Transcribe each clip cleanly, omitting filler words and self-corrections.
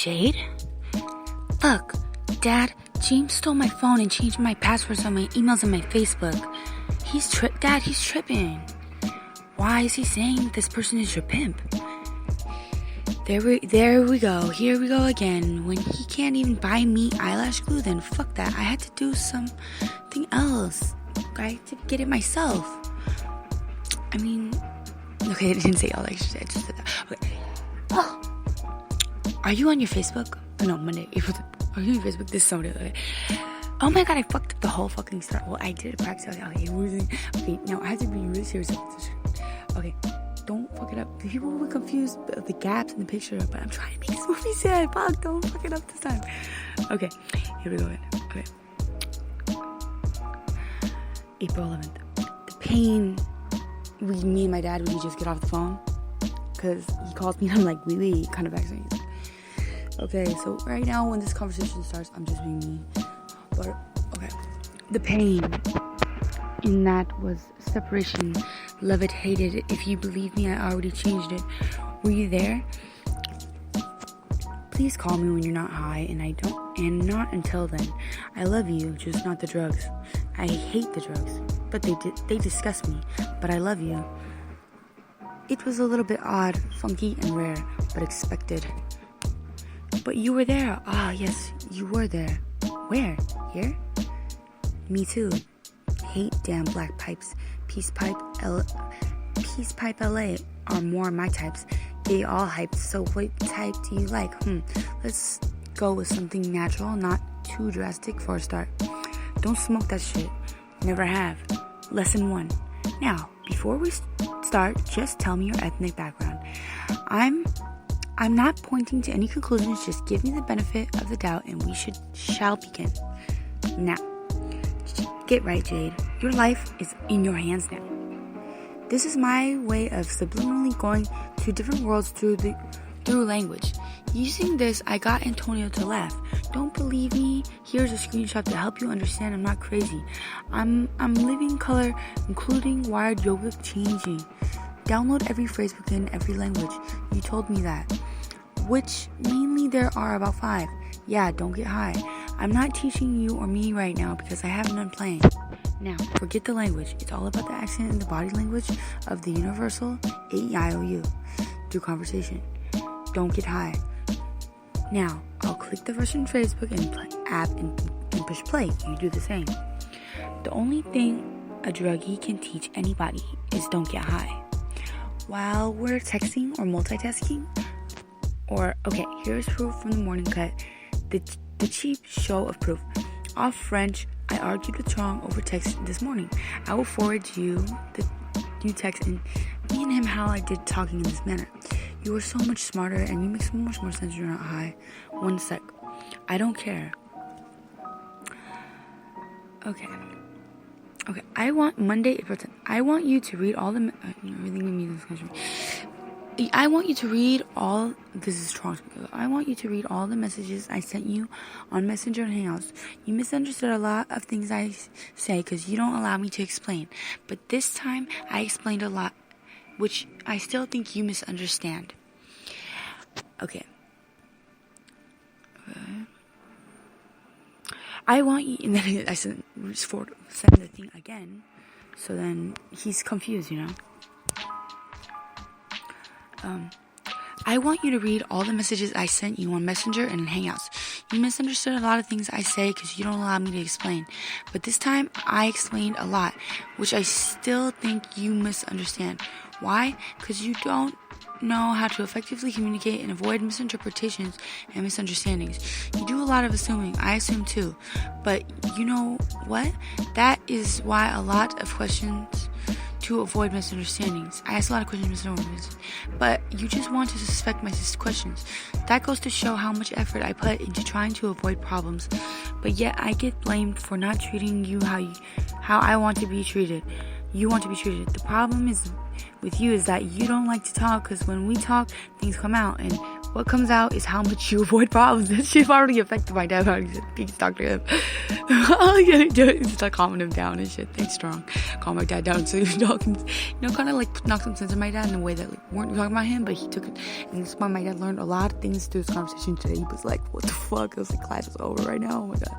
Jade? Look, Dad, James stole my phone and changed my passwords on my emails and my Facebook. Dad, he's tripping. Why is he saying this person is your pimp? There we go. Here we go again. When he can't even buy me eyelash glue, then fuck that. I had to do something else. I had to get it myself. I mean, okay, I didn't say all that shit. I just said that. Okay. Oh. Are you on your Facebook? Oh, no, Monday, April. Are you on your Facebook? This is Sunday. Okay. Oh my god, I fucked up the whole fucking start. Well, I did it practice. Okay, now I have to be really serious about this. Okay, don't fuck it up. People will be confused of the gaps in the picture, but I'm trying to make this movie sad. Fuck, don't fuck it up this time. Okay, here we go. Okay. April 11th. The pain. Me and my dad, we just get off the phone. Because he calls me and I'm like, wee, kind of accident. Okay, so right now when this conversation starts, I'm just being me. But, okay. The pain in that was separation. Love it, hate it. If you believe me, I already changed it. Were you there? Please call me when you're not high, and not until then. I love you, just not the drugs. I hate the drugs, but they disgust me. But I love you. It was a little bit odd, funky, and rare, but expected. But you were there. Ah, yes, you were there. Where? Here? Me too. Hate damn black pipes. Peace pipe LA are more my types. They all hyped. So what type do you like? Let's go with something natural, not too drastic for a start. Don't smoke that shit. Never have. Lesson 1. Now, before we start, just tell me your ethnic background. I'm not pointing to any conclusions, just give me the benefit of the doubt and we shall begin. Now, get right, Jade. Your life is in your hands now. This is my way of subliminally going to different worlds through language. Using this, I got Antonio to laugh. Don't believe me? Here's a screenshot to help you understand I'm not crazy. I'm living color, including wired yoga changing. Download every phrase within every language. You told me that. Which mainly there are about 5. Yeah, don't get high. I'm not teaching you or me right now because I have none playing. Now, forget the language. It's all about the accent and the body language of the universal A-E-I-O-U through conversation. Don't get high. Now, I'll click the version Facebook and app and push play. You do the same. The only thing a druggie can teach anybody is don't get high. While we're texting or multitasking, okay, here's proof from the morning cut. The cheap show of proof. Off French, I argued with Trong over text this morning. I will forward you the new text and me and him how I did talking in this manner. You are so much smarter and you make so much more sense when you're not high. 1 sec. I don't care. Okay. I want Monday, April 10th. I want you to read all the... I want you to read all... This is Trong. I want you to read all the messages I sent you on Messenger and Hangouts. You misunderstood a lot of things I say because you don't allow me to explain. But this time, I explained a lot, which I still think you misunderstand. Okay. I want you... And then I send the thing again. So then he's confused, you know. I want you to read all the messages I sent you on Messenger and in Hangouts. You misunderstood a lot of things I say because you don't allow me to explain. But this time, I explained a lot, which I still think you misunderstand. Why? Because you don't know how to effectively communicate and avoid misinterpretations and misunderstandings. You do a lot of assuming. I assume too. But you know what? That is why a lot of questions to avoid misunderstandings. I ask a lot of questions, but you just want to suspect my questions. That goes to show how much effort I put into trying to avoid problems, but yet I get blamed for not treating you how I want to be treated. You want to be treated. The problem is with you is that you don't like to talk because when we talk, things come out, and What comes out is how much you avoid problems. This shit already affected my dad. I need to talk to him. All I gotta do is like calming him down and shit. Thanks, strong. Calm my dad down so you can, kind of like knock some sense in my dad in a way that like weren't talking about him, but he took it. And that's why my dad learned a lot of things through this conversation today. He was like, "What the fuck?" It was like class is over right now. Oh my god.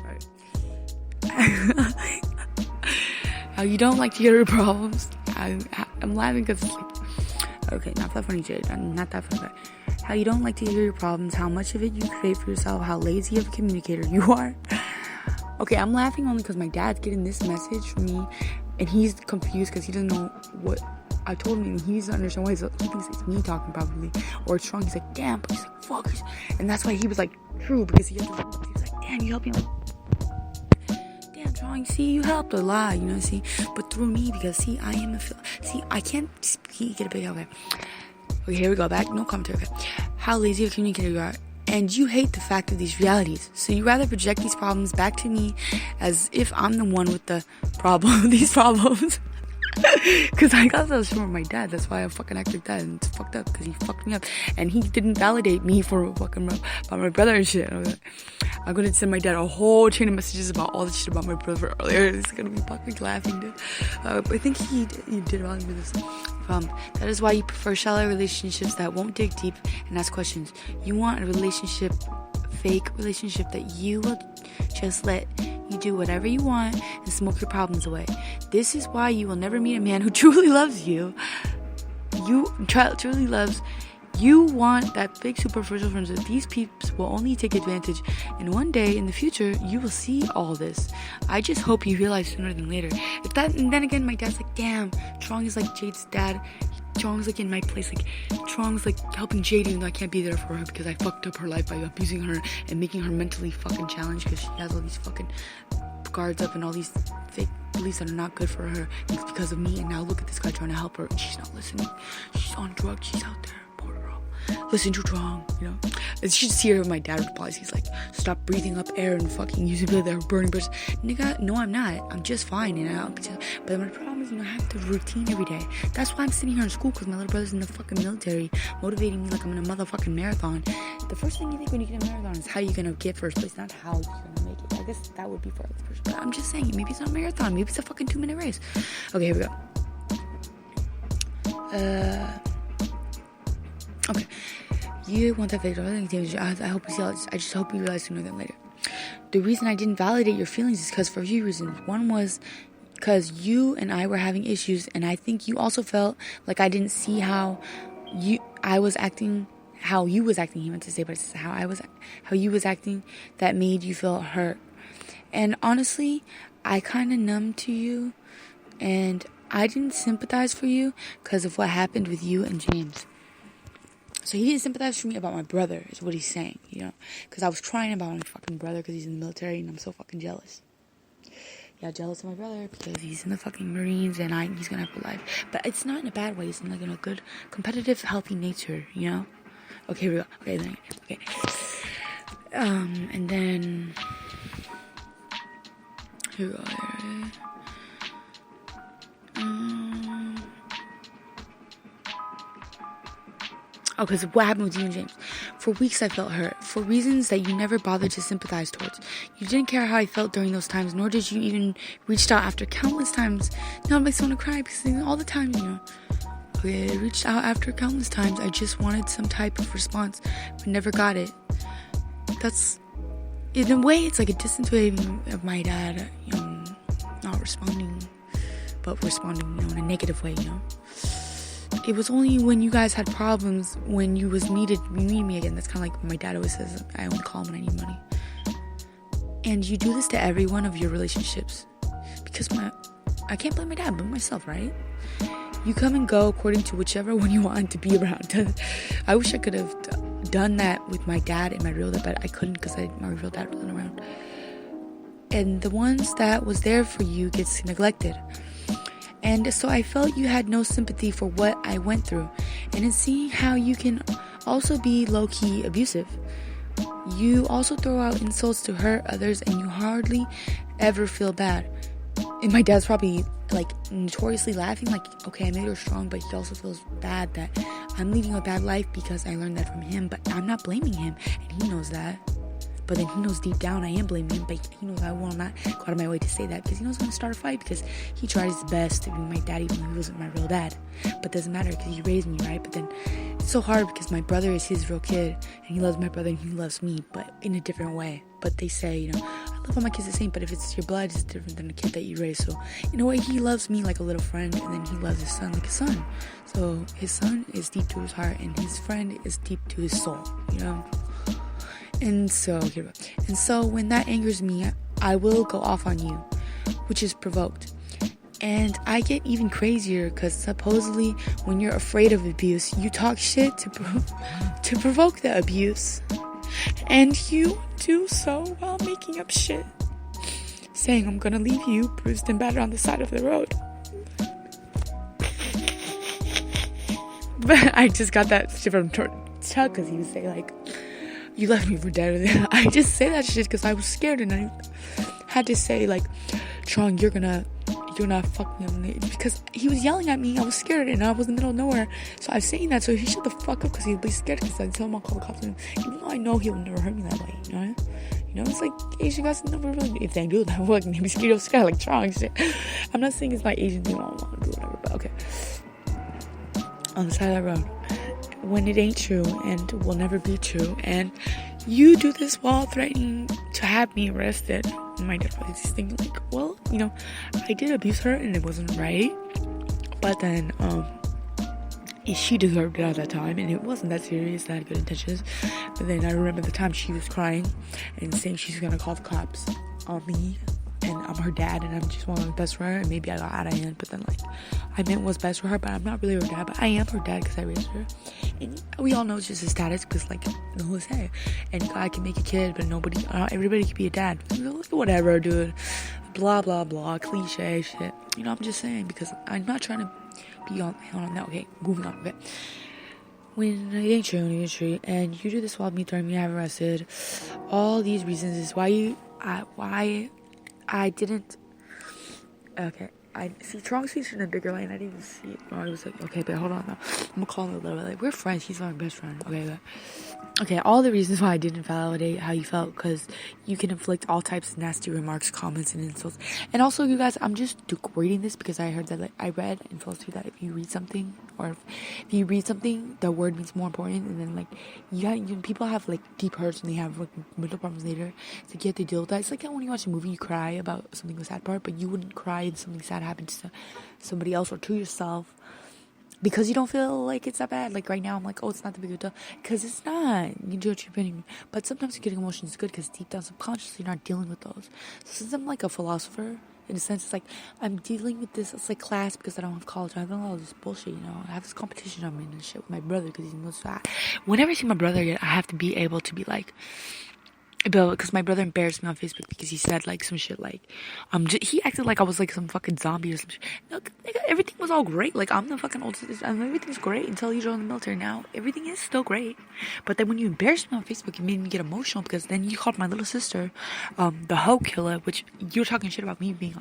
Right. How you don't like to hear your problems. I'm laughing because it's like, okay, not that funny, Jade. I'm not that funny. How you don't like to hear your problems, how much of it you create for yourself, how lazy of a communicator you are. Okay, I'm laughing only because my dad's getting this message from me, and he's confused because he doesn't know what I told him, and he doesn't understand why he thinks it's me talking probably, or it's wrong. He's like, damn, but he's like, fuck, and that's why he was like, true, because he was like, damn, you helped me. Damn, Strong, see, you helped a lot, see, but through me, because see, I am I can't speak, get a big, okay, here we go, back, no commentary, okay. How lazy of a communicator you are, and you hate the fact of these realities, so you rather project these problems back to me as if I'm the one with the problem, these problems, because I got those from my dad. That's why I fucking act like that, and it's fucked up, because he fucked me up, and he didn't validate me for fucking about my brother and shit. I'm gonna send my dad a whole chain of messages about all the shit about my brother earlier. He's gonna be fucking laughing, dude. I think he did validate this. That is why you prefer shallow relationships that won't dig deep and ask questions. You want a fake relationship that you will just let you do whatever you want and smoke your problems away. This is why you will never meet a man who truly loves you. Truly loves. You want that fake superficial friendship. These peeps will only take advantage, and one day in the future you will see all this. I just hope you realize sooner than later. And then again, my dad's like, damn, Trong is like Jade's dad. Chong's like in my place, like Chong's like helping Jade, even though I can't be there for her because I fucked up her life by abusing her and making her mentally fucking challenged because she has all these fucking guards up and all these fake beliefs that are not good for her. It's because of me, and now look at this guy trying to help her and she's not listening. She's on drugs, she's out there. Poor girl. Listen to Trong, And you should see her. My dad replies, he's like, stop breathing up air and fucking using their burning birds. Nigga, no, I'm not. I'm just fine, But my problem is, I have the routine every day. That's why I'm sitting here in school, because my little brother's in the fucking military, motivating me like I'm in a motherfucking marathon. The first thing you think when you get a marathon is how you're gonna get first place, not how you're gonna make it. I guess that would be for other person. But I'm just saying, maybe it's not a marathon. Maybe it's a fucking 2-minute race. Okay, here we go. Okay. You want that fake I hope you see all this. I just hope you realize sooner than later. The reason I didn't validate your feelings is because for a few reasons. One was because you and I were having issues, and I think you also felt like I didn't see how you was acting, he meant to say, but it's how you was acting that made you feel hurt. And honestly, I kind of numbed to you, and I didn't sympathize for you because of what happened with you and James. So he didn't sympathize for me about my brother, is what he's saying, because I was crying about my fucking brother because he's in the military, and I'm so fucking jealous. Yeah, jealous of my brother because he's in the fucking Marines and he's gonna have a life. But it's not in a bad way. It's in like in a good, competitive, healthy nature, Okay, here we go. Okay. And then here we go. Because what happened with you and James? For weeks I felt hurt, for reasons that you never bothered to sympathize towards. You didn't care how I felt during those times, nor did you even reach out after countless times. Now it makes me want to cry because all the time, Okay, I reached out after countless times. I just wanted some type of response, but never got it. That's, in a way, it's like a distant way of my dad, not responding, but responding, in a negative way, It was only when you guys had problems, when you needed me again. That's kind of like what my dad always says. I only call him when I need money. And you do this to every one of your relationships. Because I can't blame my dad, but myself, right? You come and go according to whichever one you want to be around. I wish I could have done that with my dad and my real dad, but I couldn't because my real dad wasn't around. And the ones that was there for you gets neglected. And so I felt you had no sympathy for what I went through. And in seeing how you can also be low-key abusive. You also throw out insults to hurt others, and you hardly ever feel bad. And my dad's probably like notoriously laughing, like, okay, I made her strong, but he also feels bad that I'm leading a bad life because I learned that from him. But I'm not blaming him, and he knows that. But then he knows deep down I am blaming him, but he knows I will not go out of my way to say that because he knows I'm going to start a fight because he tried his best to be my dad even though he wasn't my real dad. But it doesn't matter because he raised me, right? But then it's so hard because my brother is his real kid and he loves my brother and he loves me, but in a different way. But they say, I love all my kids the same, but if it's your blood, it's different than the kid that you raise. So in a way, he loves me like a little friend, and then he loves his son like a son. So his son is deep to his heart and his friend is deep to his soul, And so when that angers me, I will go off on you, which is provoked. And I get even crazier because supposedly when you're afraid of abuse, you talk shit to provoke the abuse. And you do so while making up shit. Saying, I'm gonna leave you bruised and battered on the side of the road. But I just got that shit from Chuck because he would say, like, you left me for dead. I just say that shit because I was scared and I had to say, like, Trong, you're gonna fuck me up, because he was yelling at me. I was scared and I was in the middle of nowhere, so I was saying that so he shut the fuck up because he'd be scared because I tell him I'll call the cops on him, even though I know he'll never hurt me that way. It's like Asian guys never really, if they do that, like maybe scared of sky like Trong shit. I'm not saying it's my Asian thing, I don't want to do whatever, but okay. On the side of that road, when it ain't true and will never be true, and you do this while threatening to have me arrested. My dad was thinking like, well, I did abuse her and it wasn't right, but then she deserved it at that time and it wasn't that serious. I had good intentions, but then I remember the time she was crying and saying she's gonna call the cops on me and I'm her dad and I'm just one of the best for her, and maybe I got out of hand, but then like I meant what's best for her, but I'm not really her dad, but I am her dad because I raised her. And we all know it's just a status because like who say any guy can make a kid, but everybody can be a dad. Whatever, dude, blah blah blah, cliche shit. I'm just saying because I'm not trying to be on that. Okay, moving on a bit. When it ain't true, and you do this while me threatening me to have arrested, all these reasons is why I didn't. Okay, I see Trong's face in a bigger light and I didn't even see it. I was like, okay, but hold on now. I'm gonna call him a little bit. Like, we're friends. He's my best friend. Okay, all the reasons why I didn't validate how you felt, because you can inflict all types of nasty remarks, comments, and insults. And also, you guys, I'm just reading this because I heard that, like, I read in philosophy that if you read something, or if you read something, the word means more important. And then, like, people have, like, deep hurts and they have, like, mental problems later. It's like, you have to deal with that. It's like when you watch a movie, you cry about something, the sad part, but you wouldn't cry if something sad happens to somebody else or to yourself. Because you don't feel like it's that bad. Like right now, I'm like, oh, it's not that big of a deal. Because it's not. You do what you're opinion. But sometimes getting emotions is good because deep down subconsciously you're not dealing with those. So since I'm like a philosopher, in a sense, it's like I'm dealing with this. It's like class because I don't have college. I have all this bullshit, I have this competition I'm in and shit with my brother because he's the most fat. Whenever I see my brother again, I have to be able to be like, because my brother embarrassed me on Facebook because he said like some shit like he acted like I was like some fucking zombie or some shit. No, nigga, everything was all great. Like I'm the fucking oldest, everything's great until you join the military. Now everything is still great, but then when you embarrassed me on Facebook, it made me get emotional because then you called my little sister the hoe killer, which you were talking shit about me being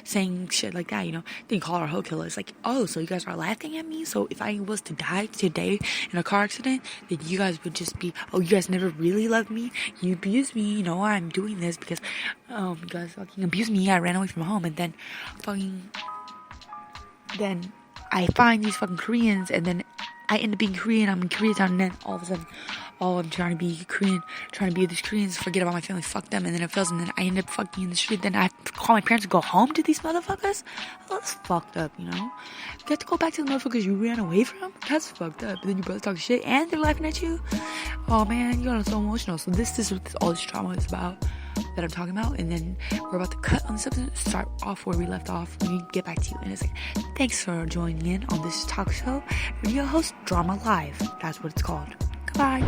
saying shit like that, then you call her a hoe killer. It's like, oh, so you guys are laughing at me? So if I was to die today in a car accident, then you guys would just be, oh, you guys never really loved me, you abused me, I'm doing this because you guys fucking abused me. I ran away from home, and then I find these fucking Koreans, and then I end up being Korean. I'm in Koreatown, and then all of a sudden, I'm trying to be Korean, trying to be with these Koreans, forget about my family, fuck them, and then it fails, and then I end up fucking in the street. Then I have to call my parents to go home to these motherfuckers. That's fucked up, You have to go back to the motherfuckers you ran away from. That's fucked up. And then your brother talks shit, and they're laughing at you. Oh man, you got so emotional. So this is what all this trauma is about that I'm talking about. And then we're about to cut on this episode, start off where we left off. We get back to you, and it's like, thanks for joining in on this talk show. Radio host Drama Live. That's what it's called. Goodbye.